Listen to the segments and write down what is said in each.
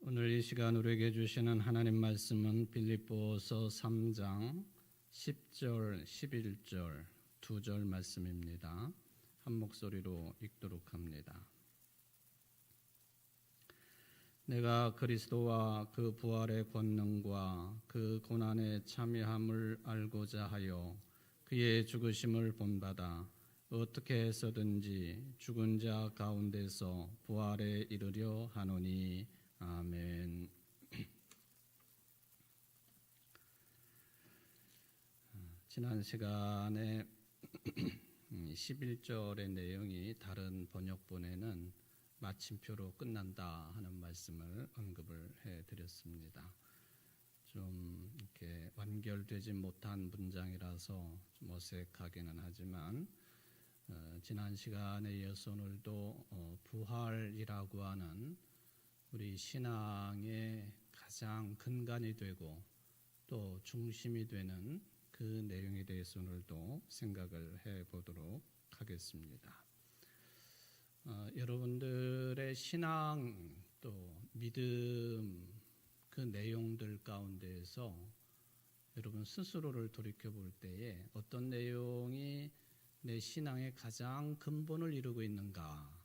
오늘 이 시간 우리에게 주시는 하나님 말씀은 빌립보서 3장 10절, 11절 두 절 말씀입니다. 한 목소리로 읽도록 합니다. 내가 그리스도와 그 부활의 권능과 그 고난의 참여함을 알고자 하여 그의 죽으심을 본받아 어떻게 해서든지 죽은 자 가운데서 부활에 이르려 하노니 아멘. 지난 시간에 11절의 내용이 다른 번역본에는 마침표로 끝난다 하는 말씀을 언급을 해드렸습니다. 좀 이렇게 완결되지 못한 문장이라서 좀 어색하기는 하지만 지난 시간에 이어서 오늘도 부활이라고 하는 우리 신앙의 가장 근간이 되고 또 중심이 되는 그 내용에 대해서 오늘도 생각을 해보도록 하겠습니다. 여러분들의 신앙 또 믿음 그 내용들 가운데에서 여러분 스스로를 돌이켜볼 때에 어떤 내용이 내 신앙의 가장 근본을 이루고 있는가,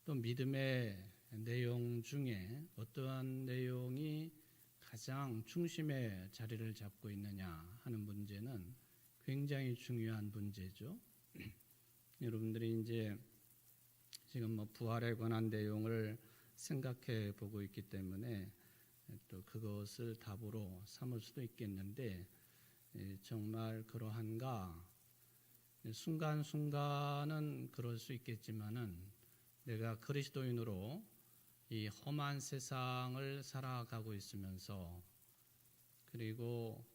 또 믿음의 내용 중에 어떠한 내용이 가장 중심의 자리를 잡고 있느냐 하는 문제는 굉장히 중요한 문제죠. 여러분들이 이제 지금 부활에 관한 내용을 생각해 보고 있기 때문에 또 그것을 답으로 삼을 수도 있겠는데 정말 그러한가? 순간순간은 그럴 수 있겠지만은 내가 그리스도인으로 이 험한 세상을 살아가고 있으면서 그리고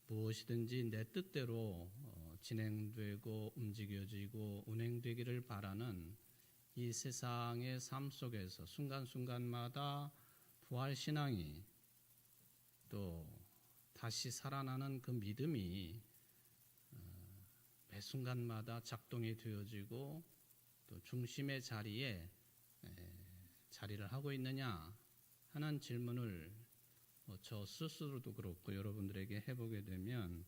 무엇이든지 내 뜻대로 진행되고 움직여지고 운행되기를 바라는 이 세상의 삶 속에서 순간순간마다 부활신앙이 또 다시 살아나는 그 믿음이 매 순간마다 작동이 되어지고 또 중심의 자리에 자리를 하고 있느냐 하는 질문을 저 스스로도 그렇고 여러분들에게 해보게 되면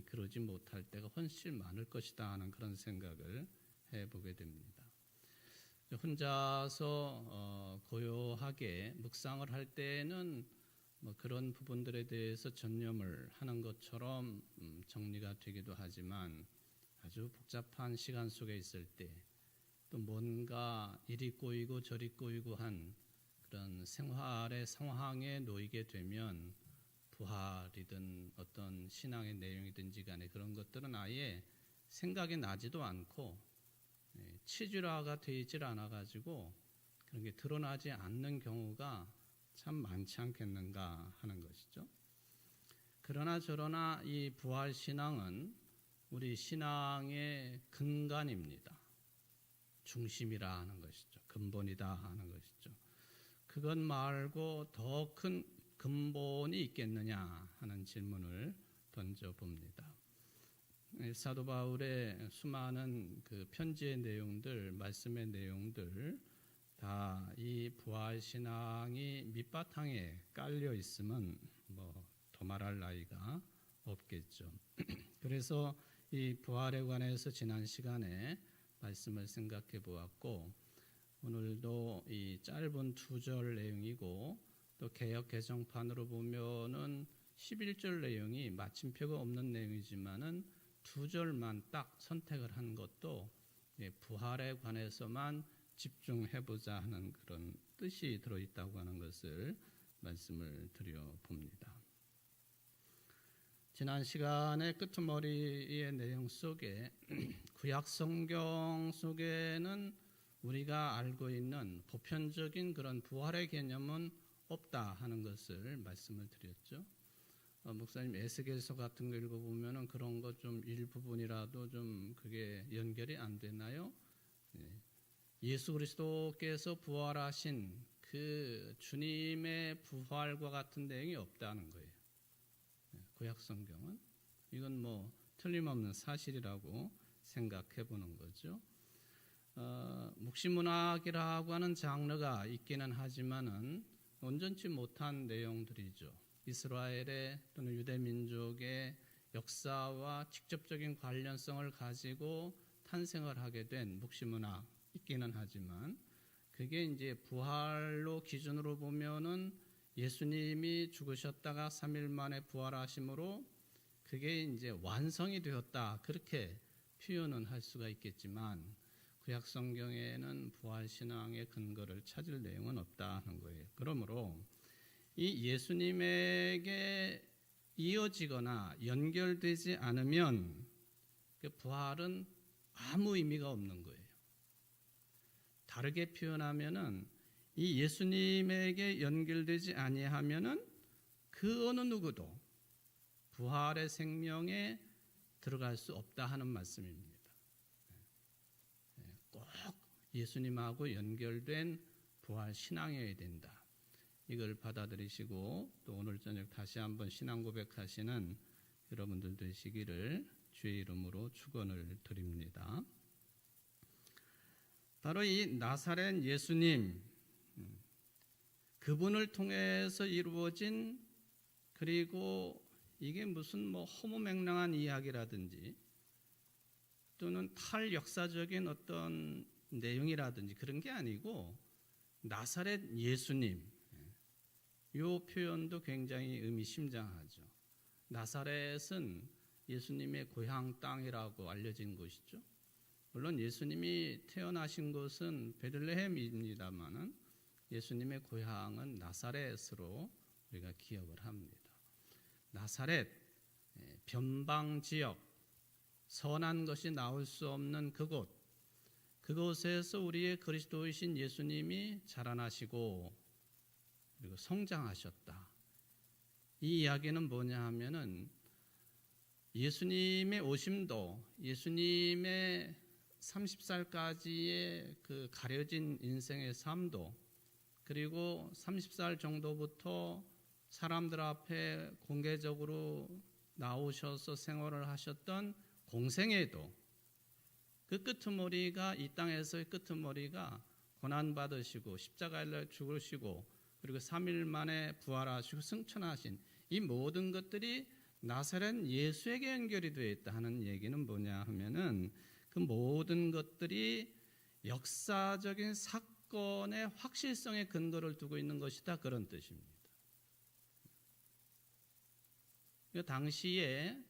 그러지 못할 때가 훨씬 많을 것이다 하는 그런 생각을 해보게 됩니다. 혼자서 고요하게 묵상을 할 때는 그런 부분들에 대해서 전념을 하는 것처럼 정리가 되기도 하지만 아주 복잡한 시간 속에 있을 때 또 뭔가 이리 꼬이고 저리 꼬이고 한 그런 생활의 상황에 놓이게 되면 부활이든 어떤 신앙의 내용이든지 간에 그런 것들은 아예 생각이 나지도 않고 치주라가 되질 않아가지고 그런 게 드러나지 않는 경우가 참 많지 않겠는가 하는 것이죠. 그러나 저러나 이 부활신앙은 우리 신앙의 근간입니다. 중심이라 하는 것이죠. 근본이다 하는 것이죠. 그것 말고 더 큰 근본이 있겠느냐 하는 질문을 던져봅니다. 사도 바울의 수많은 그 편지의 내용들, 말씀의 내용들 다 이 부활신앙이 밑바탕에 깔려 있으면 더 말할 나위가 없겠죠. 그래서 이 부활에 관해서 지난 시간에 말씀을 생각해 보았고 오늘도 이 짧은 두 절 내용이고 또 개역 개정판으로 보면은 11절 내용이 마침표가 없는 내용이지만은 두 절만 딱 선택을 한 것도 부활에 관해서만 집중해 보자 하는 그런 뜻이 들어 있다고 하는 것을 말씀을 드려 봅니다. 지난 시간의 끄트머리의 내용 속에 구약 성경 속에는 우리가 알고 있는 보편적인 그런 부활의 개념은 없다 하는 것을 말씀을 드렸죠. 목사님 에스겔서 같은 거 읽어보면은 그런 것 좀 일부분이라도 좀 그게 연결이 안 되나요? 예수 그리스도께서 부활하신 그 주님의 부활과 같은 내용이 없다는 거예요. 구약 성경은 이건 틀림없는 사실이라고 생각해 보는 거죠. 묵시문학이라고 하는 장르가 있기는 하지만은 온전치 못한 내용들이죠. 이스라엘의 또는 유대민족의 역사와 직접적인 관련성을 가지고 탄생을 하게 된 묵시문학 있기는 하지만 그게 이제 부활로 기준으로 보면은 예수님이 죽으셨다가 3일 만에 부활하심으로 그게 이제 완성이 되었다 그렇게 표현은 할 수가 있겠지만 구약 성경에는 부활 신앙의 근거를 찾을 내용은 없다 하는 거예요. 그러므로 이 예수님에게 이어지거나 연결되지 않으면 그 부활은 아무 의미가 없는 거예요. 다르게 표현하면은 이 예수님에게 연결되지 아니하면은 그 어느 누구도 부활의 생명에 들어갈 수 없다 하는 말씀입니다. 꼭 예수님하고 연결된 부활 신앙이어야 된다. 이걸 받아들이시고 또 오늘 저녁 다시 한번 신앙 고백하시는 여러분들 되시기를 주의 이름으로 축원을 드립니다. 바로 이 나사렛 예수님, 그분을 통해서 이루어진, 그리고 이게 무슨 허무맹랑한 이야기라든지 또는 탈역사적인 어떤 내용이라든지 그런 게 아니고 나사렛 예수님, 이 표현도 굉장히 의미심장하죠. 나사렛은 예수님의 고향 땅이라고 알려진 곳이죠. 물론 예수님이 태어나신 곳은 베들레헴입니다만은 예수님의 고향은 나사렛으로 우리가 기억을 합니다. 나사렛, 변방 지역, 선한 것이 나올 수 없는 그곳, 그곳에서 우리의 그리스도이신 예수님이 자라나시고 그리고 성장하셨다. 이 이야기는 뭐냐 하면은 예수님의 오심도 예수님의 30살까지의 그 가려진 인생의 삶도 그리고 30살 정도부터 사람들 앞에 공개적으로 나오셔서 생활을 하셨던 공생애도 그 끄트머리가 이 땅에서의 끄트머리가 고난받으시고 십자가에 죽으시고 그리고 3일 만에 부활하시고 승천하신 이 모든 것들이 나사렛 예수에게 연결이 되어 있다 하는 얘기는 뭐냐 하면은 그 모든 것들이 역사적인 사건의 확실성에 근거를 두고 있는 것이다 그런 뜻입니다. 그 당시에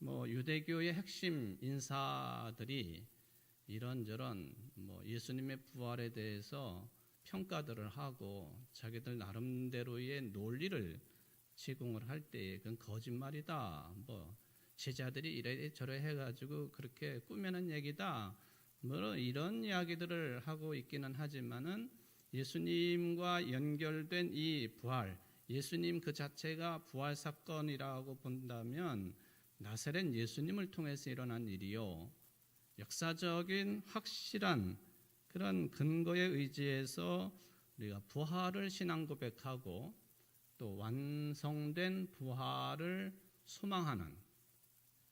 유대교의 핵심 인사들이 이런저런 예수님의 부활에 대해서 평가들을 하고 자기들 나름대로의 논리를 제공을 할 때 그건 거짓말이다. 제자들이 이래저래 해가지고 그렇게 꾸며낸 얘기다. 이런 이야기들을 하고 있기는 하지만은 예수님과 연결된 이 부활, 예수님 그 자체가 부활 사건이라고 본다면 나사렛 예수님을 통해서 일어난 일이요. 역사적인 확실한 그런 근거에 의지해서 우리가 부활을 신앙 고백하고 또 완성된 부활을 소망하는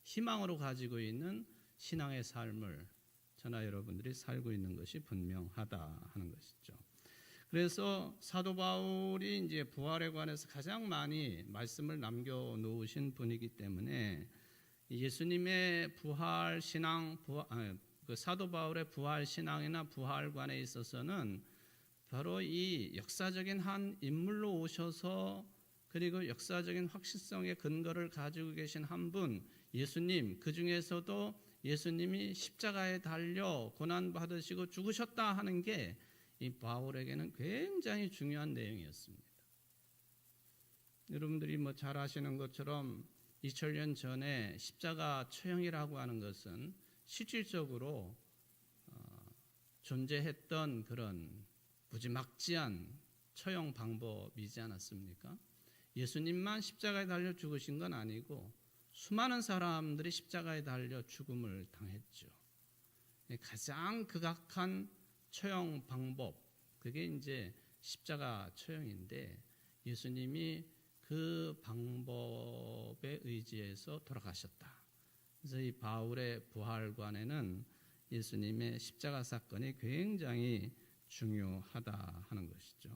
희망으로 가지고 있는 신앙의 삶을 저나 여러분들이 살고 있는 것이 분명하다 하는 것이죠. 그래서 사도 바울이 이제 부활에 관해서 가장 많이 말씀을 남겨 놓으신 분이기 때문에 예수님의 부활 신앙, 그 사도 바울의 부활 신앙이나 부활관에 있어서는 바로 이 역사적인 한 인물로 오셔서 그리고 역사적인 확실성의 근거를 가지고 계신 한 분, 예수님, 그 중에서도 예수님이 십자가에 달려 고난받으시고 죽으셨다 하는 게 이 바울에게는 굉장히 중요한 내용이었습니다. 여러분들이 잘 아시는 것처럼 2000년 전에 십자가 처형이라고 하는 것은 실질적으로 존재했던 그런 무지막지한 처형 방법이지 않았습니까? 예수님만 십자가에 달려 죽으신 건 아니고 수많은 사람들이 십자가에 달려 죽음을 당했죠. 가장 극악한 처형 방법, 그게 이제 십자가 처형인데 예수님이 그 방법에 의지해서 돌아가셨다. 그래서 이 바울의 부활관에는 예수님의 십자가 사건이 굉장히 중요하다 하는 것이죠.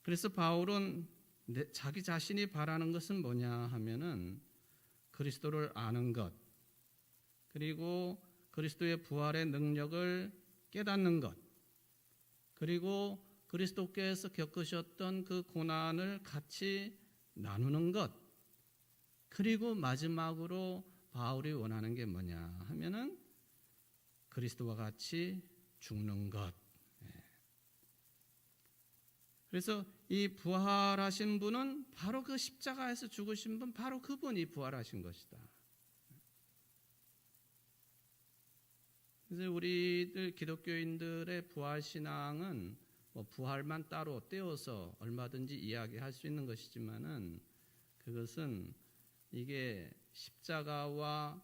그래서 바울은 자기 자신이 바라는 것은 뭐냐 하면은 그리스도를 아는 것, 그리고 그리스도의 부활의 능력을 깨닫는 것, 그리고 그리스도께서 겪으셨던 그 고난을 같이 나누는 것, 그리고 마지막으로 바울이 원하는 게 뭐냐 하면은 그리스도와 같이 죽는 것. 그래서 이 부활하신 분은 바로 그 십자가에서 죽으신 분, 바로 그분이 부활하신 것이다. 그래서 우리들 기독교인들의 부활신앙은 뭐 부활만 따로 떼어서 얼마든지 이야기할 수 있는 것이지만은 그것은 이게 십자가와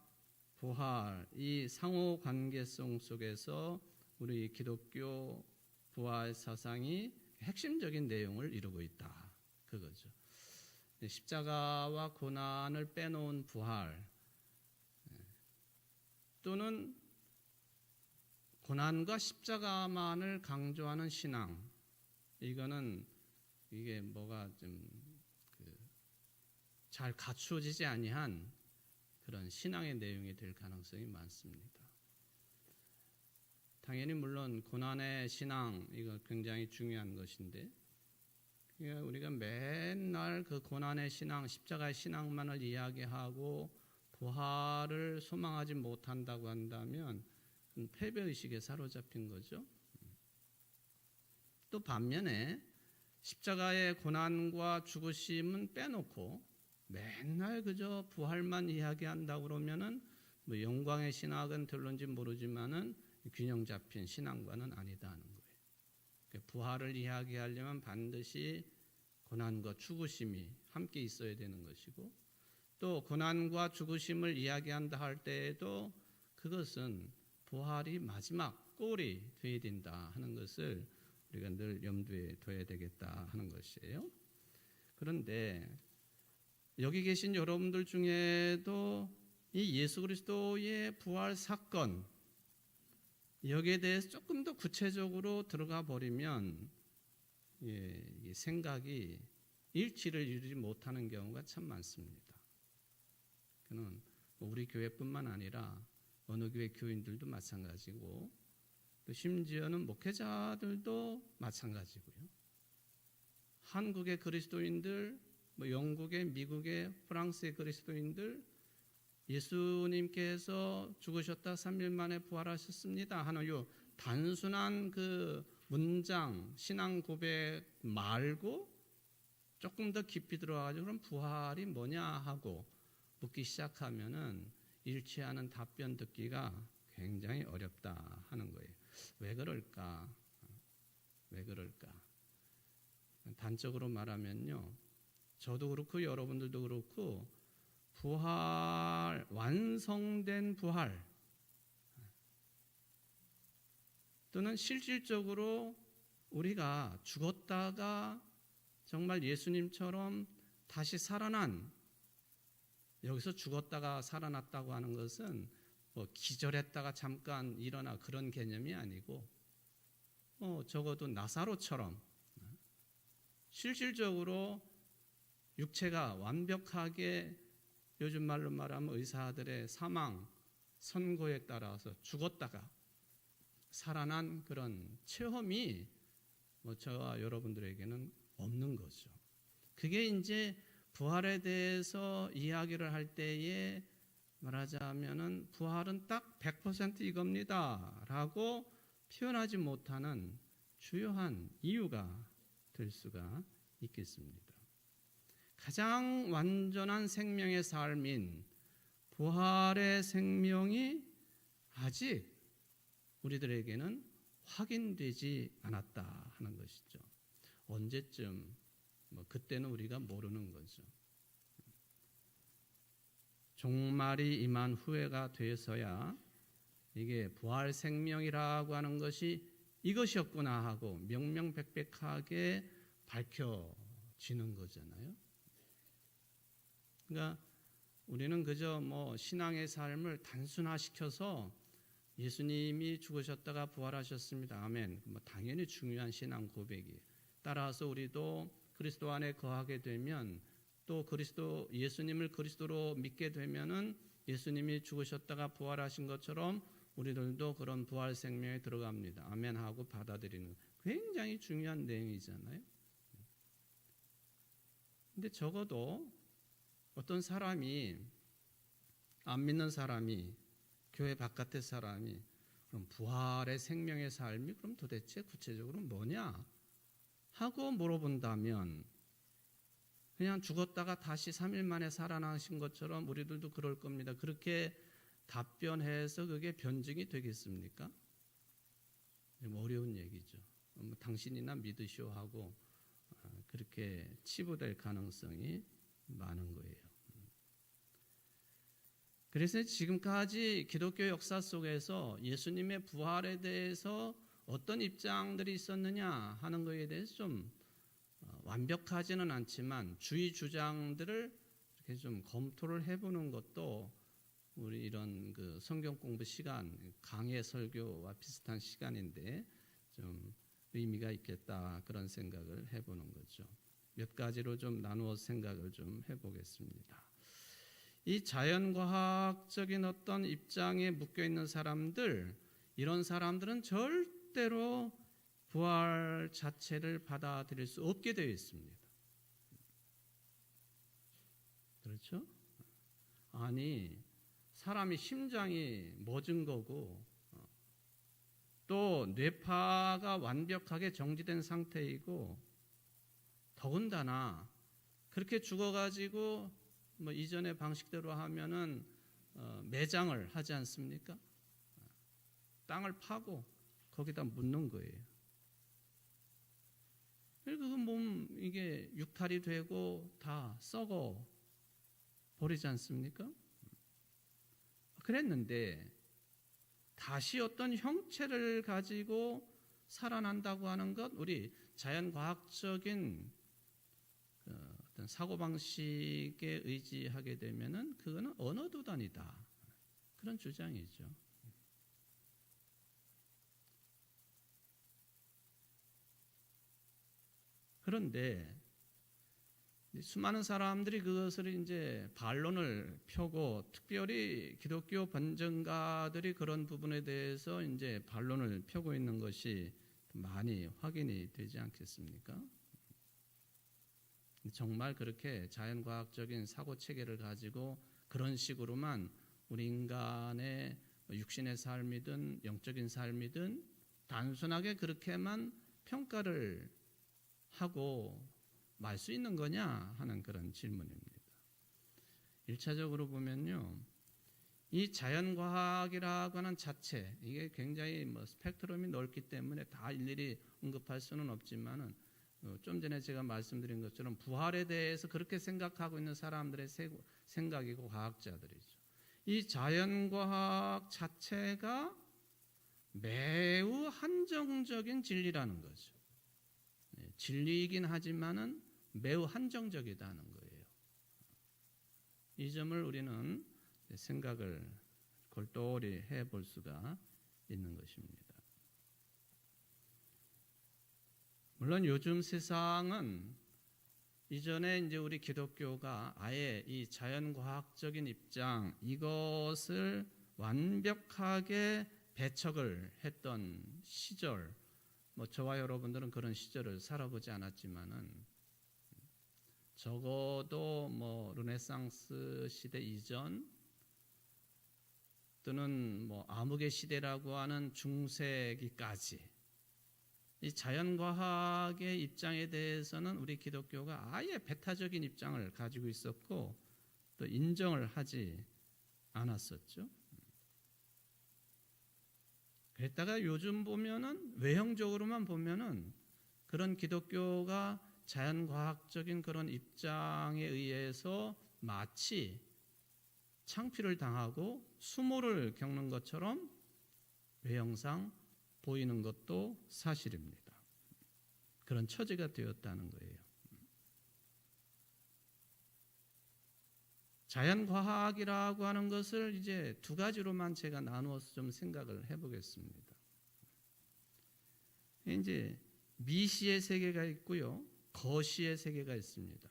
부활, 이 상호 관계성 속에서 우리 기독교 부활 사상이 핵심적인 내용을 이루고 있다. 그거죠. 십자가와 고난을 빼놓은 부활, 또는 고난과 십자가만을 강조하는 신앙, 이게 뭐가 좀 잘 갖추어지지 아니한 그런 신앙의 내용이 될 가능성이 많습니다. 당연히 물론 고난의 신앙, 이거 굉장히 중요한 것인데, 우리가 맨날 그 고난의 신앙, 십자가의 신앙만을 이야기하고 부활을 소망하지 못한다고 한다면 패배의식에 사로잡힌 거죠. 또 반면에 십자가의 고난과 죽으심은 빼놓고 맨날 그저 부활만 이야기한다고 그러면은 뭐 영광의 신학은 별론지 모르지만은 균형 잡힌 신앙과는 아니다는 거예요. 부활을 이야기하려면 반드시 고난과 죽으심이 함께 있어야 되는 것이고, 또 고난과 죽으심을 이야기한다 할 때에도 그것은 부활이 마지막 골이 되어야 된다 하는 것을 우리가 늘 염두에 둬야 되겠다 하는 것이에요. 그런데 여기 계신 여러분들 중에도 이 예수 그리스도의 부활 사건, 여기에 대해서 조금 더 구체적으로 들어가 버리면 생각이 일치를 이루지 못하는 경우가 참 많습니다. 그는 우리 교회뿐만 아니라 어느 교회 교인들도 마찬가지고, 또 심지어는 목회자들도 마찬가지고요. 한국의 그리스도인들, 영국의, 미국의, 프랑스의 그리스도인들, 예수님께서 죽으셨다 3일 만에 부활하셨습니다 하는 요 단순한 그 문장, 신앙 고백 말고 조금 더 깊이 들어가지고 그럼 부활이 뭐냐 하고 묻기 시작하면은 일치하는 답변 듣기가 굉장히 어렵다 하는 거예요. 왜 그럴까? 단적으로 말하면요, 저도 그렇고 여러분들도 그렇고 부활, 완성된 부활, 또는 실질적으로 우리가 죽었다가 정말 예수님처럼 다시 살아난, 여기서 죽었다가 살아났다고 하는 것은 뭐 기절했다가 잠깐 일어나 그런 개념이 아니고, 적어도 나사로처럼 실질적으로 육체가 완벽하게, 요즘 말로 말하면 의사들의 사망 선고에 따라서 죽었다가 살아난 그런 체험이 저와 여러분들에게는 없는 거죠. 그게 이제 부활에 대해서 이야기를 할 때에 말하자면은 부활은 딱 100% 이겁니다 라고 표현하지 못하는 주요한 이유가 될 수가 있겠습니다. 가장 완전한 생명의 삶인 부활의 생명이 아직 우리들에게는 확인되지 않았다 하는 것이죠. 언제쯤, 그때는 우리가 모르는 거죠. 종말이 임한 후회가 돼서야 이게 부활 생명이라고 하는 것이 이것이었구나 하고 명명백백하게 밝혀지는 거잖아요. 그러니까 우리는 그저 신앙의 삶을 단순화시켜서 예수님이 죽으셨다가 부활하셨습니다. 아멘. 당연히 중요한 신앙 고백이에요. 따라서 우리도 그리스도 안에 거하게 되면 또 예수님을 그리스도로 믿게 되면은 예수님이 죽으셨다가 부활하신 것처럼 우리들도 그런 부활 생명에 들어갑니다. 아멘 하고 받아들이는 굉장히 중요한 내용이잖아요. 근데 적어도 어떤 사람이 안 믿는 사람이 교회 바깥의 사람이 그럼 부활의 생명의 삶이 그럼 도대체 구체적으로 뭐냐 하고 물어본다면 그냥 죽었다가 다시 3일 만에 살아나신 것처럼 우리들도 그럴 겁니다. 그렇게 답변해서 그게 변증이 되겠습니까? 어려운 얘기죠. 당신이나 믿으시오 하고 그렇게 치부될 가능성이 많은 거예요. 그래서 지금까지 기독교 역사 속에서 예수님의 부활에 대해서 어떤 입장들이 있었느냐 하는 것에 대해서 좀 완벽하지는 않지만 주의 주장들을 이렇게 좀 검토를 해보는 것도 우리 이런 그 성경 공부 시간, 강해 설교와 비슷한 시간인데 좀 의미가 있겠다 그런 생각을 해보는 거죠. 몇 가지로 좀 나누어 생각을 좀 해보겠습니다. 이 자연과학적인 어떤 입장에 묶여 있는 사람들, 이런 사람들은 절대로 부활 자체를 받아들일 수 없게 되어 있습니다. 그렇죠? 아니, 사람이 심장이 멎은 거고 또 뇌파가 완벽하게 정지된 상태이고 더군다나 그렇게 죽어가지고 이전의 방식대로 하면은 매장을 하지 않습니까? 땅을 파고 거기다 묻는 거예요. 그리고 그 몸 이게 육탈이 되고 다 썩어 버리지 않습니까? 그랬는데 다시 어떤 형체를 가지고 살아난다고 하는 것, 우리 자연과학적인 어떤 사고방식에 의지하게 되면은 그거는 언어도단이다. 그런 주장이죠. 그런데 수많은 사람들이 그것을 이제 반론을 펴고 특별히 기독교 번정가들이 그런 부분에 대해서 이제 반론을 펴고 있는 것이 많이 확인이 되지 않겠습니까? 정말 그렇게 자연과학적인 사고 체계를 가지고 그런 식으로만 우리 인간의 육신의 삶이든 영적인 삶이든 단순하게 그렇게만 평가를 하고 말 수 있는 거냐 하는 그런 질문입니다. 1차적으로 보면요, 이 자연과학이라고 하는 자체, 이게 굉장히 스펙트럼이 넓기 때문에 다 일일이 언급할 수는 없지만은 좀 전에 제가 말씀드린 것처럼 부활에 대해서 그렇게 생각하고 있는 사람들의 생각이고 과학자들이죠. 이 자연과학 자체가 매우 한정적인 진리라는 거죠. 진리이긴 하지만은 매우 한정적이다는 거예요. 이 점을 우리는 생각을 골똘히 해볼 수가 있는 것입니다. 물론 요즘 세상은 이전에 이제 우리 기독교가 아예 이 자연과학적인 입장 이것을 완벽하게 배척을 했던 시절, 저와 여러분들은 그런 시절을 살아보지 않았지만은 적어도 르네상스 시대 이전 또는 암흑의 시대라고 하는 중세기까지 이 자연과학의 입장에 대해서는 우리 기독교가 아예 배타적인 입장을 가지고 있었고 또 인정을 하지 않았었죠. 그랬다가 요즘 보면은 외형적으로만 보면은 그런 기독교가 자연과학적인 그런 입장에 의해서 마치 창피를 당하고 수모를 겪는 것처럼 외형상 보이는 것도 사실입니다. 그런 처지가 되었다는 거예요. 자연과학이라고 하는 것을 이제 두 가지로만 제가 나누어서 좀 생각을 해보겠습니다. 이제 미시의 세계가 있고요, 거시의 세계가 있습니다.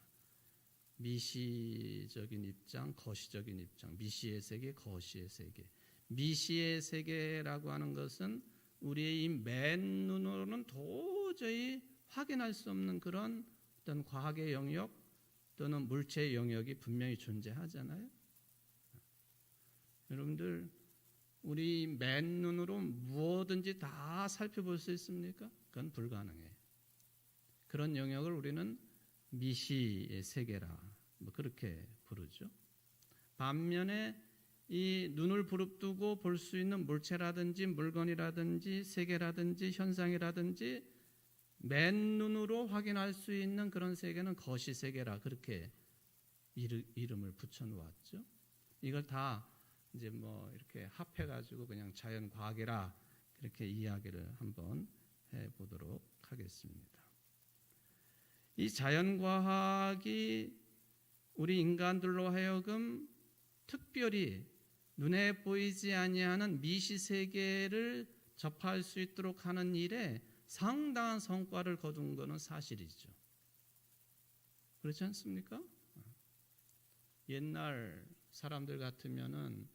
미시적인 입장, 거시적인 입장, 미시의 세계, 거시의 세계. 미시의 세계라고 하는 것은 우리의 이 맨눈으로는 도저히 확인할 수 없는 그런 어떤 과학의 영역 또는 물체의 영역이 분명히 존재하잖아요. 여러분들, 우리 맨눈으로 무엇든지 다 살펴볼 수 있습니까? 그건 불가능해요. 그런 영역을 우리는 미시의 세계라 그렇게 부르죠. 반면에 이 눈을 부릅뜨고 볼 수 있는 물체라든지 물건이라든지 세계라든지 현상이라든지 맨눈으로 확인할 수 있는 그런 세계는 거시세계라 그렇게 이름을 붙여 놓았죠. 이걸 다 이제 뭐 이렇게 합해가지고 그냥 자연과학이라 그렇게 이야기를 한번 해보도록 하겠습니다. 이 자연과학이 우리 인간들로 하여금 특별히 눈에 보이지 아니하는 미시세계를 접할 수 있도록 하는 일에 상당한 성과를 거둔 것은 사실이죠. 그렇지 않습니까? 옛날 사람들 같으면은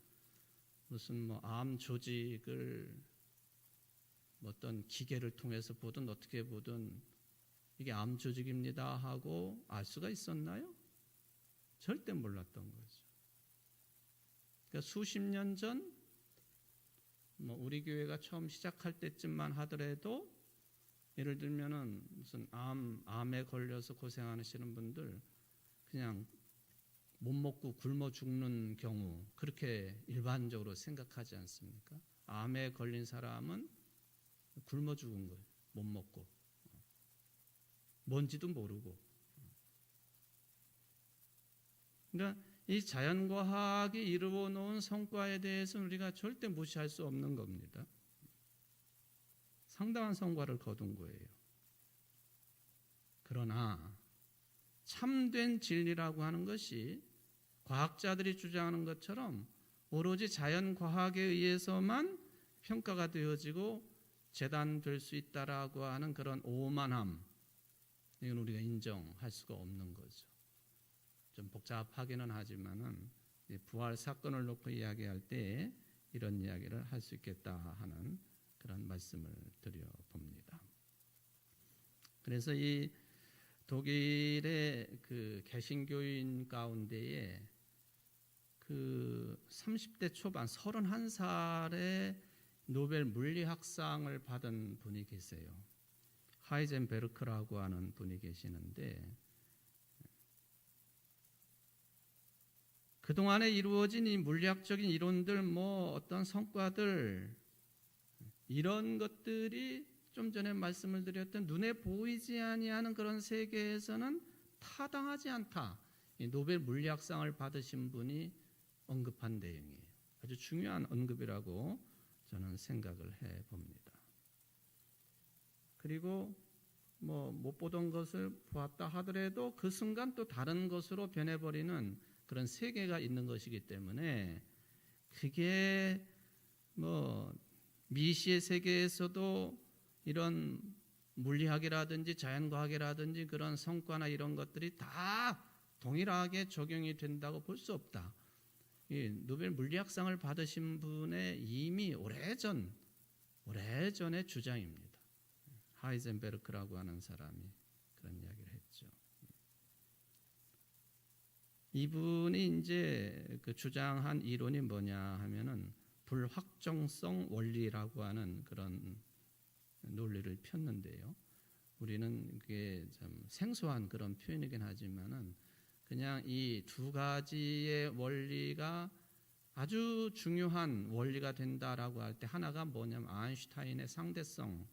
무슨 뭐 암 조직을 어떤 기계를 통해서 보든 어떻게 보든 이게 암 조직입니다 하고 알 수가 있었나요? 절대 몰랐던 거죠. 그러니까 수십 년 전 뭐 우리 교회가 처음 시작할 때쯤만 하더라도 예를 들면은 무슨 암에 걸려서 고생하시는 분들 그냥 못 먹고 굶어 죽는 경우 그렇게 일반적으로 생각하지 않습니까? 암에 걸린 사람은 굶어 죽은 거예요. 못 먹고 뭔지도 모르고. 그러니까 이 자연과학이 이루어 놓은 성과에 대해서는 우리가 절대 무시할 수 없는 겁니다. 상당한 성과를 거둔 거예요. 그러나 참된 진리라고 하는 것이 과학자들이 주장하는 것처럼 오로지 자연과학에 의해서만 평가가 되어지고 재단될 수 있다라고 하는 그런 오만함, 이건 우리가 인정할 수가 없는 거죠. 좀 복잡하기는 하지만은 부활 사건을 놓고 이야기할 때 이런 이야기를 할 수 있겠다 하는 그런 말씀을 드려봅니다. 그래서 이 독일의 그 개신교인 가운데에 그 30대 초반 31살에 노벨 물리학상을 받은 분이 계세요. 하이젠베르크라고 하는 분이 계시는데 그동안에 이루어진 이 물리학적인 이론들 뭐 어떤 성과들 이런 것들이 좀 전에 말씀을 드렸던 눈에 보이지 아니하는 그런 세계에서는 타당하지 않다. 이 노벨 물리학상을 받으신 분이 언급한 내용이에요. 아주 중요한 언급이라고 저는 생각을 해봅니다. 그리고 뭐 못 보던 것을 보았다 하더라도 그 순간 또 다른 것으로 변해버리는 그런 세계가 있는 것이기 때문에 그게 뭐 미시의 세계에서도 이런 물리학이라든지 자연과학이라든지 그런 성과나 이런 것들이 다 동일하게 적용이 된다고 볼 수 없다. 이 노벨 물리학상을 받으신 분의 이미 오래전의 주장입니다. 하이젠베르크라고 하는 사람이 그런 이야기를 했죠. 이분이 이제 그 주장한 이론이 뭐냐 하면은 불확정성 원리라고 하는 그런 논리를 폈는데요. 우리는 그게 참 생소한 그런 표현이긴 하지만은 그냥 이 두 가지의 원리가 아주 중요한 원리가 된다라고 할 때 하나가 뭐냐면 아인슈타인의 상대성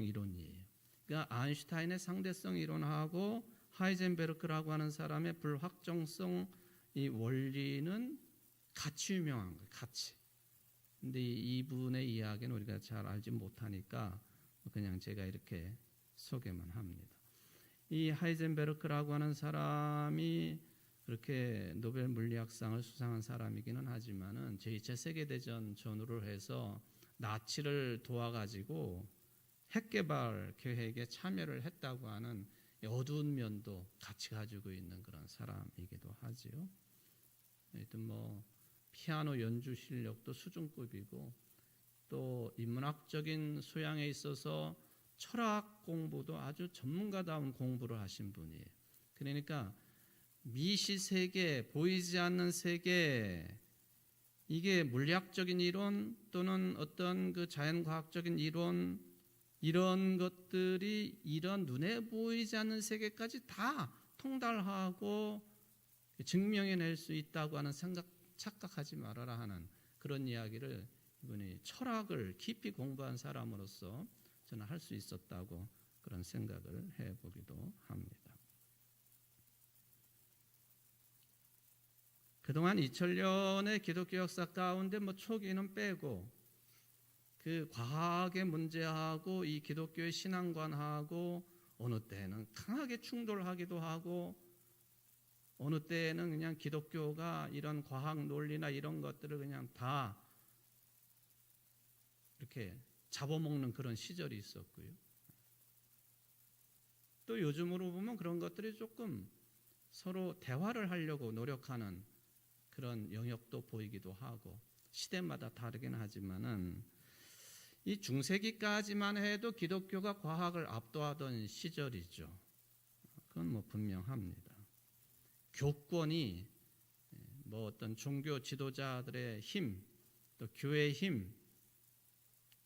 이론이에요. 그러니까 아인슈타인의 상대성 이론하고 하이젠베르크라고 하는 사람의 불확정성 이 원리는 같이 유명한 거예요. 같이. 근데 이분의 이야기는 우리가 잘 알지 못하니까 그냥 제가 이렇게 소개만 합니다. 이 하이젠베르크라고 하는 사람이 그렇게 노벨 물리학상을 수상한 사람이기는 하지만은 제2차 세계대전 전후를 해서 나치를 도와가지고 핵개발 계획에 참여를 했다고 하는 어두운 면도 같이 가지고 있는 그런 사람이기도 하지요. 하여튼 뭐 피아노 연주 실력도 수준급이고 또 인문학적인 소양에 있어서 철학 공부도 아주 전문가다운 공부를 하신 분이에요. 그러니까 미시세계, 보이지 않는 세계, 이게 물리학적인 이론 또는 어떤 그 자연과학적인 이론, 이런 것들이 이런 눈에 보이지 않는 세계까지 다 통달하고 증명해낼 수 있다고 하는 생각, 착각하지 말아라 하는 그런 이야기를 이분이 철학을 깊이 공부한 사람으로서 저는 할 수 있었다고 그런 생각을 해보기도 합니다. 그동안 2000년의 기독교 역사 가운데 뭐 초기는 빼고 그 과학의 문제하고 이 기독교의 신앙관하고 어느 때는 강하게 충돌하기도 하고 어느 때는 그냥 기독교가 이런 과학 논리나 이런 것들을 그냥 다 이렇게 잡아먹는 그런 시절이 있었고요. 또 요즘으로 보면 그런 것들이 조금 서로 대화를 하려고 노력하는 그런 영역도 보이기도 하고 시대마다 다르긴 하지만은 이 중세기까지만 해도 기독교가 과학을 압도하던 시절이죠. 그건 뭐 분명합니다. 교권이 뭐 어떤 종교 지도자들의 힘, 또 교회의 힘,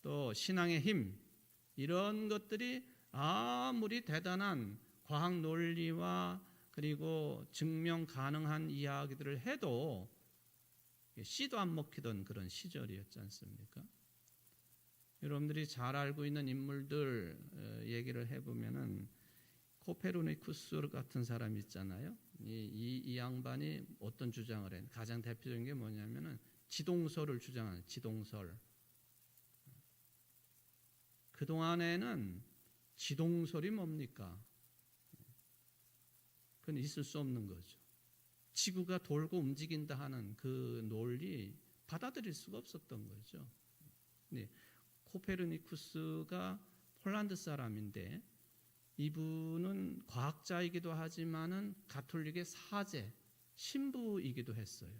또 신앙의 힘 이런 것들이 아무리 대단한 과학 논리와 그리고 증명 가능한 이야기들을 해도 씨도 안 먹히던 그런 시절이었지 않습니까? 여러분들이 잘 알고 있는 인물들 얘기를 해보면은 코페르니쿠스 같은 사람 있잖아요. 이 양반이 어떤 주장을 해? 가장 대표적인 게 뭐냐면은 지동설을 주장하는 지동설. 그동안에는 지동설이 뭡니까? 그건 있을 수 없는 거죠. 지구가 돌고 움직인다 하는 그 논리 받아들일 수가 없었던 거죠. 네. 코페르니쿠스가 폴란드 사람인데 이분은 과학자이기도 하지만은 가톨릭의 사제, 신부이기도 했어요.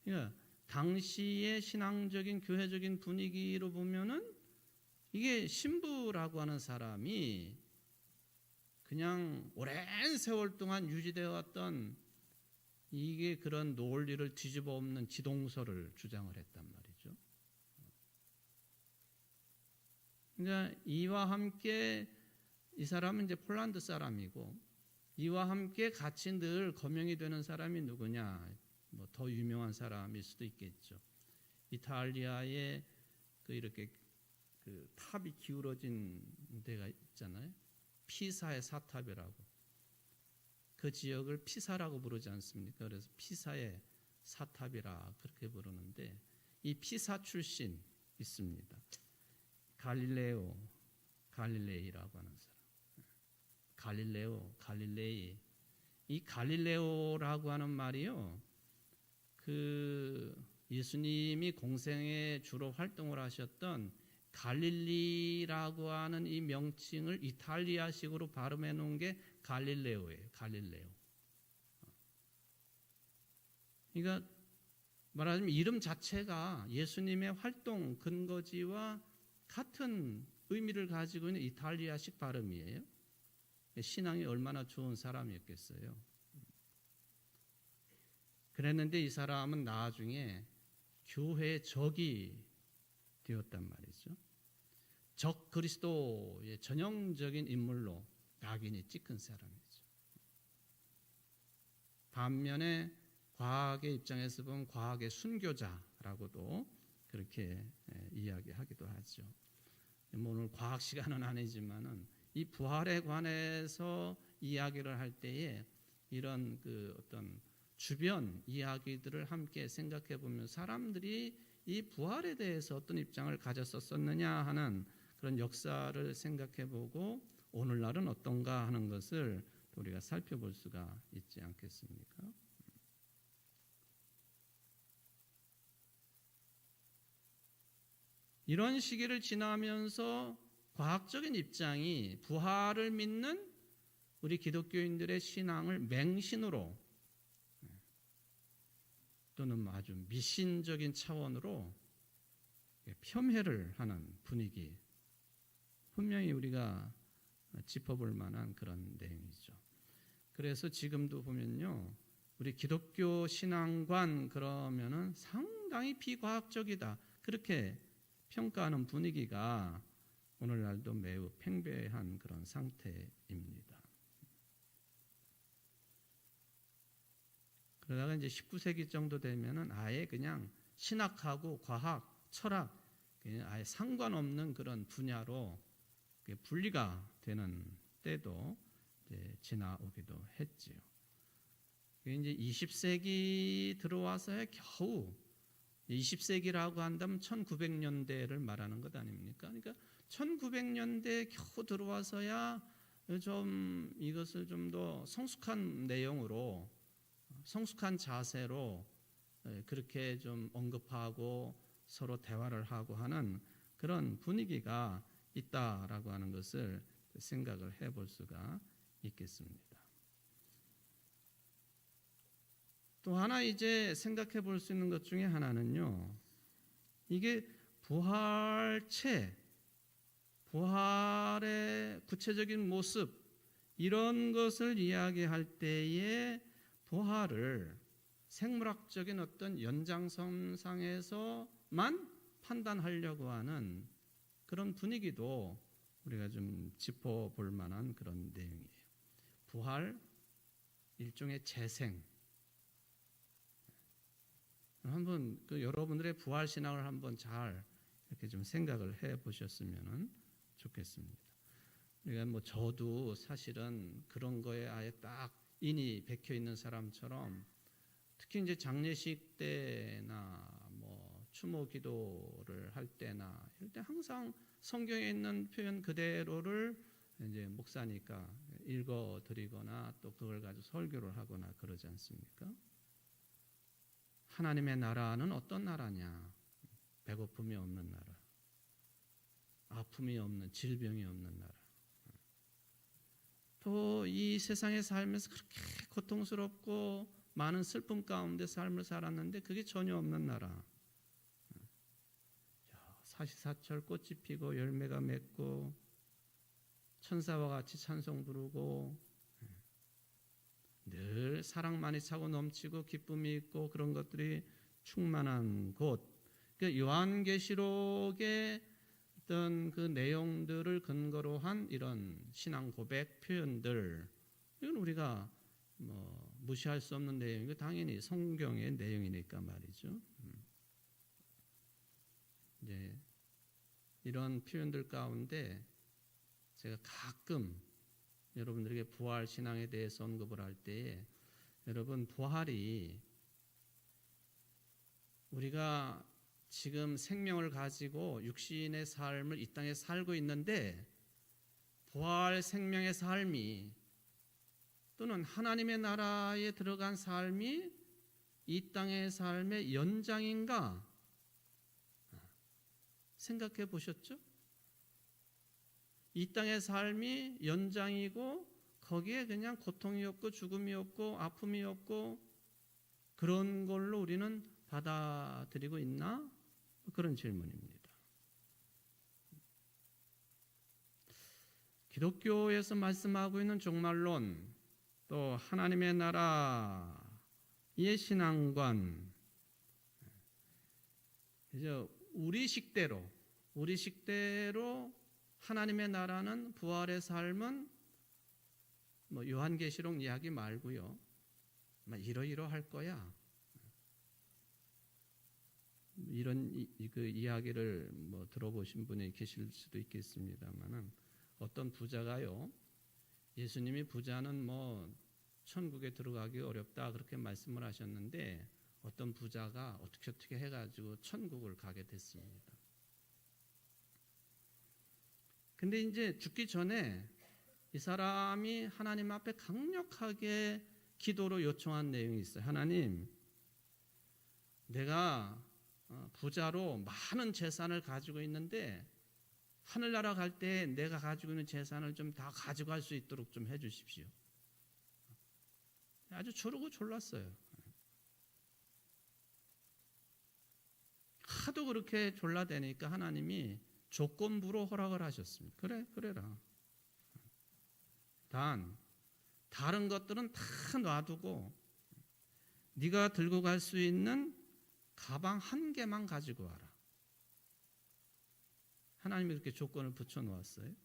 그러니까 당시의 신앙적인 교회적인 분위기로 보면은 이게 신부라고 하는 사람이 그냥 오랜 세월 동안 유지되어 왔던 이게 그런 논리를 뒤집어 엎는 지동설을 주장을 했단 말이죠. 그러니까 이와 함께 이 사람은 이제 폴란드 사람이고 이와 함께 같이 늘 거명이 되는 사람이 누구냐? 뭐 더 유명한 사람일 수도 있겠죠. 이탈리아에 그 이렇게 그 탑이 기울어진 데가 있잖아요. 피사의 사탑이라고. 그 지역을 피사라고 부르지 않습니까? 그래서 피사의 사탑이라 그렇게 부르는데 이 피사 출신 있습니다. 갈릴레이라고 하는 사람. 갈릴레이. 이 갈릴레오라고 하는 말이요. 그 예수님이 공생에 주로 활동을 하셨던 갈릴리라고 하는 이 명칭을 이탈리아식으로 발음해 놓은 게 갈릴레오예요. 갈릴레오. 그러니까 말하자면 이름 자체가 예수님의 활동 근거지와 같은 의미를 가지고 있는 이탈리아식 발음이에요. 신앙이 얼마나 좋은 사람이었겠어요. 그랬는데 이 사람은 나중에 교회의 적이 되었단 말이죠. 적 그리스도의 전형적인 인물로 낙인이 찍힌 사람이죠. 반면에 과학의 입장에서 보면 과학의 순교자라고도 그렇게 이야기하기도 하죠. 뭐 오늘 과학 시간은 아니지만은 이 부활에 관해서 이야기를 할 때에 이런 그 어떤 주변 이야기들을 함께 생각해 보면 사람들이 이 부활에 대해서 어떤 입장을 가졌었느냐 하는 그런 역사를 생각해 보고 오늘날은 어떤가 하는 것을 또 우리가 살펴볼 수가 있지 않겠습니까? 이런 시기를 지나면서 과학적인 입장이 부활을 믿는 우리 기독교인들의 신앙을 맹신으로 또는 아주 미신적인 차원으로 폄훼를 하는 분위기, 분명히 우리가 짚어볼 만한 그런 내용이죠. 그래서 지금도 보면요, 우리 기독교 신앙관 그러면은 상당히 비과학적이다, 그렇게 평가하는 분위기가 오늘날도 매우 팽배한 그런 상태입니다. 그러다가 이제 19세기 정도 되면은 아예 그냥 신학하고 과학, 철학, 아예 상관없는 그런 분야로 분리가 되는 때도 이제 지나오기도 했지요. 이제 20세기 들어와서야 겨우, 20세기라고 한다면 1900년대를 말하는 것 아닙니까? 그러니까 1900년대에 겨우 들어와서야 좀 이것을 좀 더 성숙한 내용으로, 성숙한 자세로 그렇게 좀 언급하고 서로 대화를 하고 하는 그런 분위기가 있다라고 하는 것을 생각을 해볼 수가 있겠습니다. 또 하나 이제 생각해 볼 수 있는 것 중에 하나는요, 이게 부활체, 부활의 구체적인 모습, 이런 것을 이야기할 때에 부활을 생물학적인 어떤 연장선상에서만 판단하려고 하는 그런 분위기도 우리가 좀 짚어볼 만한 그런 내용이에요. 부활, 일종의 재생. 한번 여러분들의 부활 신앙을 한번 잘 이렇게 좀 생각을 해 보셨으면 좋겠습니다. 우리가 뭐 저도 사실은 그런 거에 아예 딱 인이 박혀 있는 사람처럼, 특히 이제 장례식 때나 뭐 추모 기도를 할 때나 이럴 때 항상 성경에 있는 표현 그대로를 이제 목사니까 읽어 드리거나 또 그걸 가지고 설교를 하거나 그러지 않습니까? 하나님의 나라는 어떤 나라냐? 배고픔이 없는 나라, 아픔이 없는, 질병이 없는 나라. 또 이 세상에 살면서 그렇게 고통스럽고 많은 슬픔 가운데 삶을 살았는데 그게 전혀 없는 나라. 사시사철 꽃이 피고 열매가 맺고 천사와 같이 찬송 부르고 늘 사랑만이 차고 넘치고 기쁨이 있고 그런 것들이 충만한 곳. 그 요한계시록의 어떤 그 내용들을 근거로 한 이런 신앙 고백 표현들, 이건 우리가 뭐 무시할 수 없는 내용이고 당연히 성경의 내용이니까 말이죠. 이제 이런 표현들 가운데 제가 가끔 여러분들에게 부활 신앙에 대해서 언급을 할 때에, 여러분, 부활이 우리가 지금 생명을 가지고 육신의 삶을 이 땅에 살고 있는데, 부활 생명의 삶이 또는 하나님의 나라에 들어간 삶이 이 땅의 삶의 연장인가 생각해 보셨죠? 이 땅의 삶이 연장이고 거기에 그냥 고통이 없고 죽음이 없고 아픔이 없고 그런 걸로 우리는 받아들이고 있나? 그런 질문입니다. 기독교에서 말씀하고 있는 종말론, 또 하나님의 나라의 신앙관, 이제 우리 식대로 하나님의 나라는, 부활의 삶은 뭐 요한계시록 이야기 말고요, 이러이러할 거야, 이런 그 이야기를 뭐 들어보신 분이 계실 수도 있겠습니다만은, 어떤 부자가요, 예수님이 부자는 뭐 천국에 들어가기 어렵다 그렇게 말씀을 하셨는데, 어떤 부자가 어떻게 해가지고 천국을 가게 됐습니다. 근데 이제 죽기 전에 이 사람이 하나님 앞에 강력하게 기도로 요청한 내용이 있어요. 하나님, 내가 부자로 많은 재산을 가지고 있는데 하늘나라 갈 때 내가 가지고 있는 재산을 좀 다 가져갈 수 있도록 좀 해주십시오. 아주 조르고 졸랐어요. 하도 그렇게 졸라대니까 하나님이 조건부로 허락을 하셨습니다. 그래, 그래라. 단 다른 것들은 다 놔두고 네가 들고 갈 수 있는 가방 한 개만 가지고 와라. 하나님이 그렇게 조건을 붙여놓았어요.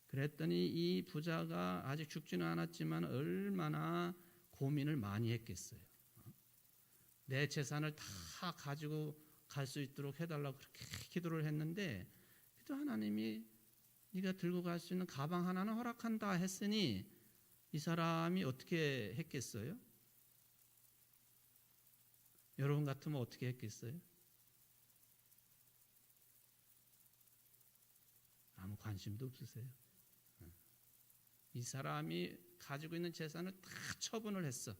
그랬더니 이 부자가 아직 죽지는 않았지만 얼마나 고민을 많이 했겠어요. 내 재산을 다 가지고 갈 수 있도록 해달라고 그렇게 기도를 했는데, 또 하나님이 네가 들고 갈 수 있는 가방 하나는 허락한다 했으니 이 사람이 어떻게 했겠어요? 여러분 같으면 어떻게 했겠어요? 아무 관심도 없으세요. 이 사람이 가지고 있는 재산을 다 처분을 했어.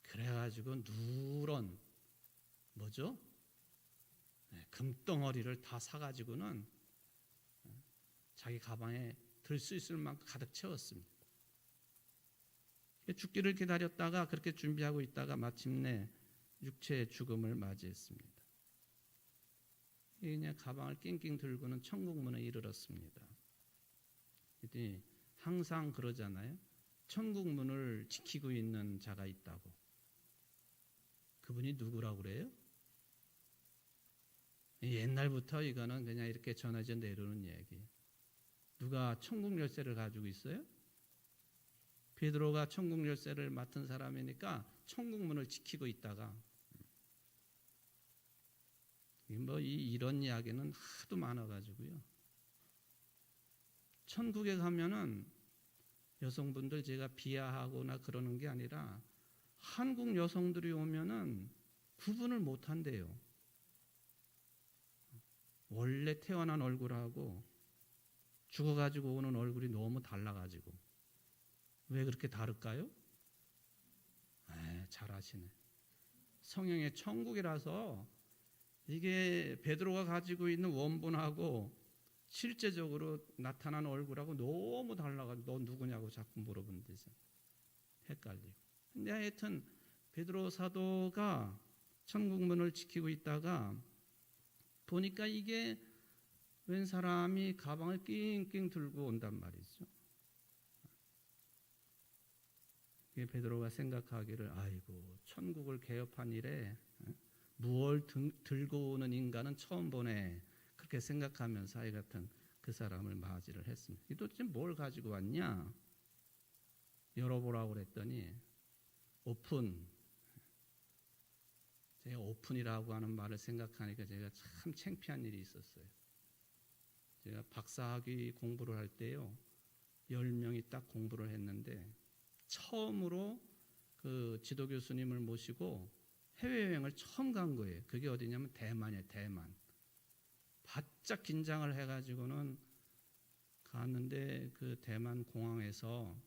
그래가지고 누런 뭐죠? 금덩어리를 다 사가지고는 자기 가방에 들 수 있을 만큼 가득 채웠습니다. 죽기를 기다렸다가 그렇게 준비하고 있다가 마침내 육체의 죽음을 맞이했습니다. 그냥 가방을 낑낑 들고는 천국문에 이르렀습니다. 그랬더니 항상 그러잖아요. 천국문을 지키고 있는 자가 있다고. 그분이 누구라고 그래요? 옛날부터 이거는 그냥 이렇게 전해져 내려오는 얘기. 누가 천국 열쇠를 가지고 있어요? 베드로가 천국 열쇠를 맡은 사람이니까 천국 문을 지키고 있다가 이런 이야기는 하도 많아가지고요. 천국에 가면은 여성분들 제가 비하하거나 그러는 게 아니라 한국 여성들이 오면은 구분을 못 한대요. 원래 태어난 얼굴하고 죽어가지고 오는 얼굴이 너무 달라가지고. 왜 그렇게 다를까요? 잘 아시네. 성령의 천국이라서 이게 베드로가 가지고 있는 원본하고 실제적으로 나타난 얼굴하고 너무 달라가지고 너 누구냐고 자꾸 물어보는 데서 헷갈리고. 근데 하여튼 베드로 사도가 천국문을 지키고 있다가 보니까 이게 웬 사람이 가방을 낑낑 들고 온단 말이죠. 베드로가 생각하기를 아이고 천국을 개업한 이래 무얼 들고 오는 인간은 처음 보네. 그렇게 생각하면서 아이 같은 그 사람을 맞이를 했습니다. 이 도대체 뭘 가지고 왔냐? 열어보라고 그랬더니 오픈. 제가 오픈이라고 하는 말을 생각하니까 제가 참 창피한 일이 있었어요. 제가 박사학위 공부를 할 때요. 10명이 딱 공부를 했는데 처음으로 그 지도 교수님을 모시고 해외여행을 처음 간 거예요. 그게 어디냐면 대만이에요. 대만. 바짝 긴장을 해가지고는 갔는데 그 대만 공항에서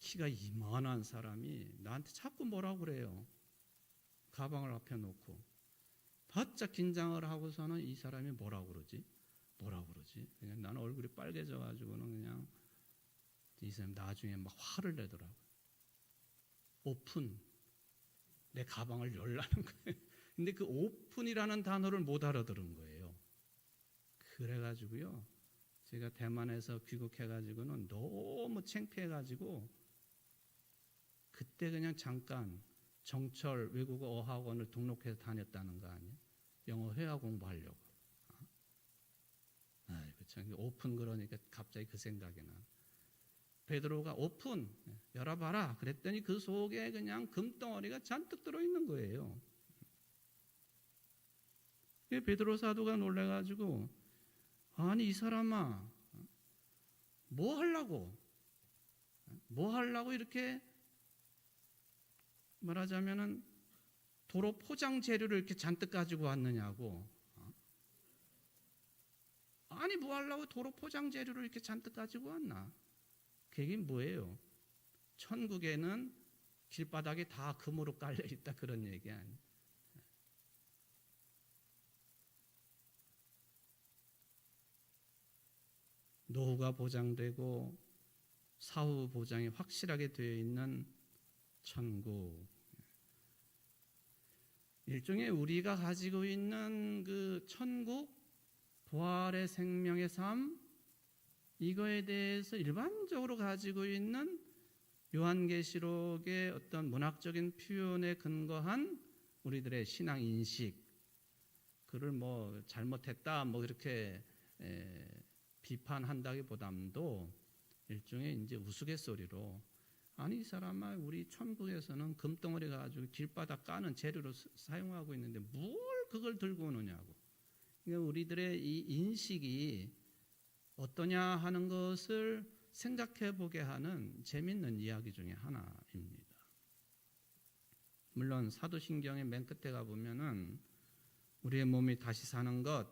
키가 이만한 사람이 나한테 자꾸 뭐라고 그래요. 가방을 앞에 놓고 바짝 긴장을 하고서는 이 사람이 뭐라고 그러지? 그냥 나는 얼굴이 빨개져가지고는 그냥 이 사람 나중에 막 화를 내더라고요. 오픈. 내 가방을 열라는 거예요. 근데 그 오픈이라는 단어를 못 알아들은 거예요. 그래가지고요. 제가 대만에서 귀국해가지고는 너무 창피해가지고 그때 그냥 잠깐 정철 외국어 어학원을 등록해서 다녔다는 거 아니에요? 영어 회화 공부하려고. 아이고 참 오픈 그러니까 갑자기 그 생각이 나. 베드로가 오픈 열어봐라 그랬더니 그 속에 그냥 금덩어리가 잔뜩 들어있는 거예요. 베드로 사도가 놀래가지고 아니 이 사람아 뭐 하려고 이렇게 말하자면은 도로 포장 재료를 이렇게 잔뜩 가지고 왔느냐고. 아니 뭐 하려고 도로 포장 재료를 이렇게 잔뜩 가지고 왔나? 그게 뭐예요? 천국에는 길바닥에 다 금으로 깔려 있다 그런 얘기 아니에요. 노후가 보장되고 사후 보장이 확실하게 되어 있는 천국. 일종의 우리가 가지고 있는 그 천국, 부활의 생명의 삶, 이거에 대해서 일반적으로 가지고 있는 요한계시록의 어떤 문학적인 표현에 근거한 우리들의 신앙 인식, 그를 뭐 잘못했다 뭐 이렇게 비판한다기보다도 일종의 이제 우스갯소리로 아니 이 사람아 우리 천국에서는 금덩어리 가지고 길바닥 까는 재료로 사용하고 있는데 뭘 그걸 들고 오느냐고. 그러니까 우리들의 이 인식이 어떠냐 하는 것을 생각해 보게 하는 재밌는 이야기 중에 하나입니다. 물론 사도신경의 맨 끝에 가보면은 우리의 몸이 다시 사는 것,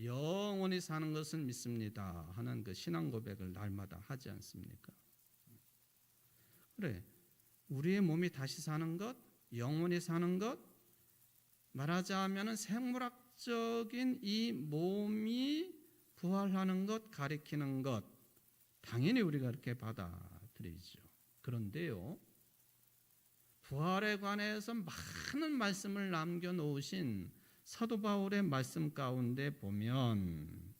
영원히 사는 것은 믿습니다 하는 그 신앙 고백을 날마다 하지 않습니까? 그래, 우리의 몸이 다시 사는 것, 영원히 사는 것, 말하자면은 생물학적인 이 몸이 부활하는 것, 가리키는 것, 당연히 우리가 그렇게 받아들이죠. 그런데요, 부활에 관해서 많은 말씀을 남겨놓으신 사도 바울의 말씀 가운데 보면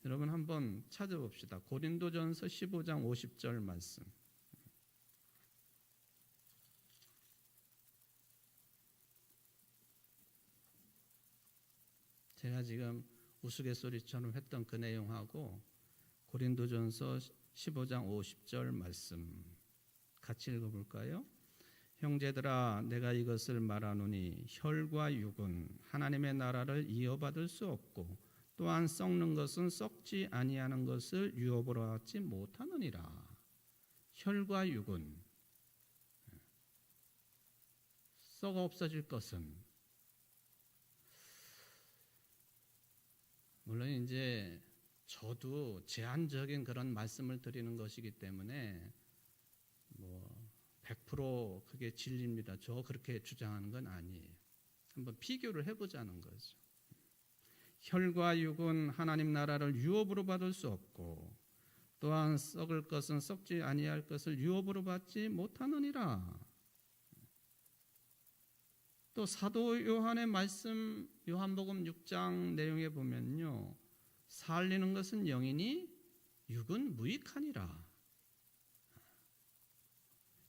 여러분 한번 찾아봅시다. 고린도전서 15장 50절 말씀. 제가 지금 우스갯소리처럼 했던 그 내용하고 고린도전서 15장 50절 말씀 같이 읽어볼까요? 형제들아 내가 이것을 말하노니 혈과 육은 하나님의 나라를 이어받을 수 없고 또한 썩는 것은 썩지 아니하는 것을 유업으로 받지 못하느니라. 혈과 육은 썩어 없어질 것은, 물론 이제 저도 제한적인 그런 말씀을 드리는 것이기 때문에 뭐 100% 그게 진리입니다. 저 그렇게 주장하는 건 아니에요. 한번 비교를 해보자는 거죠. 혈과 육은 하나님 나라를 유업으로 받을 수 없고 또한 썩을 것은 썩지 아니할 것을 유업으로 받지 못하느니라. 또 사도 요한의 말씀 요한복음 6장 내용에 보면요, 살리는 것은 영이니 육은 무익하니라.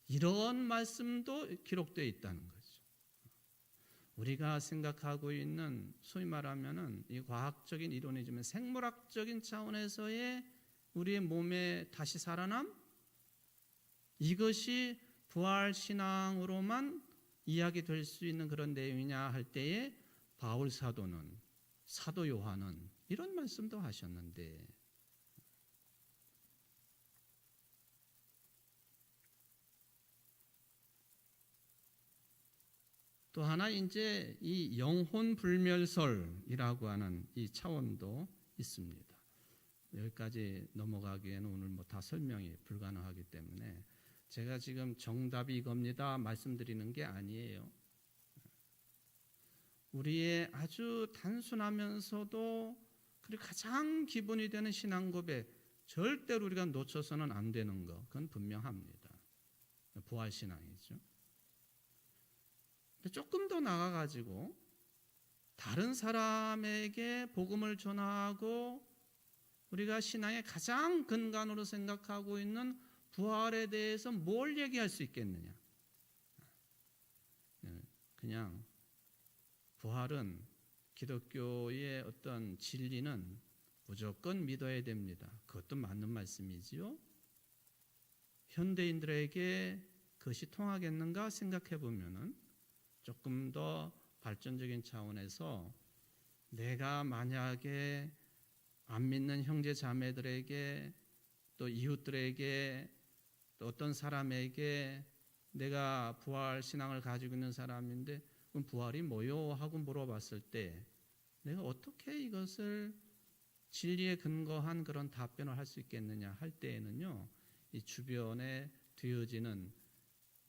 이런 말씀도 기록되어 있다는 거죠. 우리가 생각하고 있는 소위 말하면은 이 과학적인 이론이지만 생물학적인 차원에서의 우리의 몸의 다시 살아남, 이것이 부활 신앙으로만 이야기될 수 있는 그런 내용이냐 할 때에 바울 사도는, 사도 요한은 이런 말씀도 하셨는데, 또 하나 이제 이 영혼 불멸설이라고 하는 이 차원도 있습니다. 여기까지 넘어가기에는 오늘 뭐 다 설명이 불가능하기 때문에 제가 지금 정답이 이겁니다 말씀드리는 게 아니에요. 우리의 아주 단순하면서도 그리고 가장 기본이 되는 신앙 고백, 절대로 우리가 놓쳐서는 안 되는 거, 그건 분명합니다. 부활 신앙이죠. 조금 더 나아가지고 다른 사람에게 복음을 전하고 우리가 신앙의 가장 근간으로 생각하고 있는 부활에 대해서 뭘 얘기할 수 있겠느냐? 그냥 부활은 기독교의 어떤 진리는 무조건 믿어야 됩니다. 그것도 맞는 말씀이지요. 현대인들에게 그것이 통하겠는가 생각해 보면은 조금 더 발전적인 차원에서 내가 만약에 안 믿는 형제 자매들에게 또 이웃들에게 또 어떤 사람에게 내가 부활 신앙을 가지고 있는 사람인데 그럼 부활이 뭐요? 하고 물어봤을 때 내가 어떻게 이것을 진리에 근거한 그런 답변을 할 수 있겠느냐 할 때에는요, 이 주변에 되어지는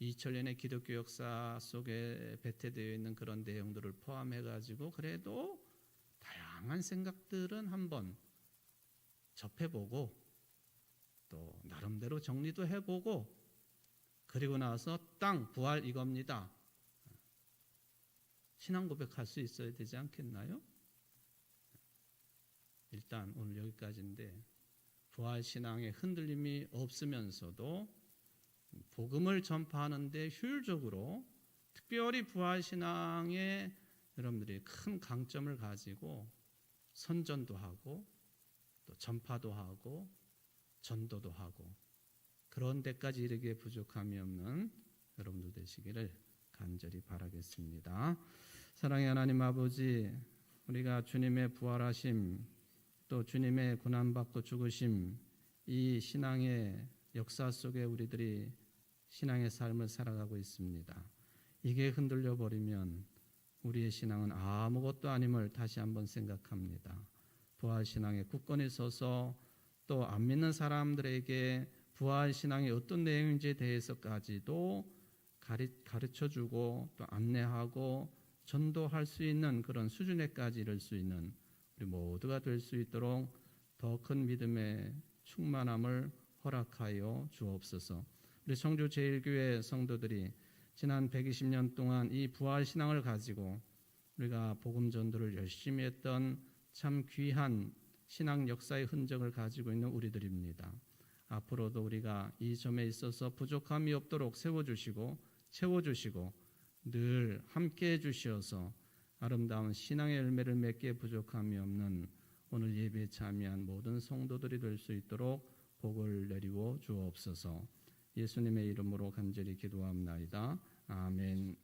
2000년의 기독교 역사 속에 배태되어 있는 그런 내용들을 포함해가지고 그래도 다양한 생각들은 한번 접해보고 또 나름대로 정리도 해보고 그리고 나서 땅 부활 이겁니다. 신앙 고백할 수 있어야 되지 않겠나요? 일단 오늘 여기까지인데 부활신앙에 흔들림이 없으면서도 복음을 전파하는 데 효율적으로 특별히 부활신앙에 여러분들이 큰 강점을 가지고 선전도 하고 또 전파도 하고 전도도 하고 그런 데까지 이르기에 부족함이 없는 여러분들 되시기를 간절히 바라겠습니다. 사랑의 하나님 아버지, 우리가 주님의 부활하심 또 주님의 고난받고 죽으심 이 신앙의 역사 속에 우리들이 신앙의 삶을 살아가고 있습니다. 이게 흔들려 버리면 우리의 신앙은 아무것도 아님을 다시 한번 생각합니다. 부활신앙에 굳건히 서서 또 안 믿는 사람들에게 부활신앙이 어떤 내용인지에 대해서까지도 가르쳐주고 또 안내하고 전도할 수 있는 그런 수준에까지 이를 수 있는 우리 모두가 될 수 있도록 더 큰 믿음의 충만함을 허락하여 주옵소서. 우리 청주 제1교회 성도들이 지난 120년 동안 이 부활신앙을 가지고 우리가 복음 전도를 열심히 했던 참 귀한 신앙 역사의 흔적을 가지고 있는 우리들입니다. 앞으로도 우리가 이 점에 있어서 부족함이 없도록 세워주시고 채워주시고 늘 함께해 주시어서 아름다운 신앙의 열매를 맺기에 부족함이 없는 오늘 예배에 참여한 모든 성도들이 될 수 있도록 복을 내리워 주옵소서. 예수님의 이름으로 간절히 기도합나이다. 아멘.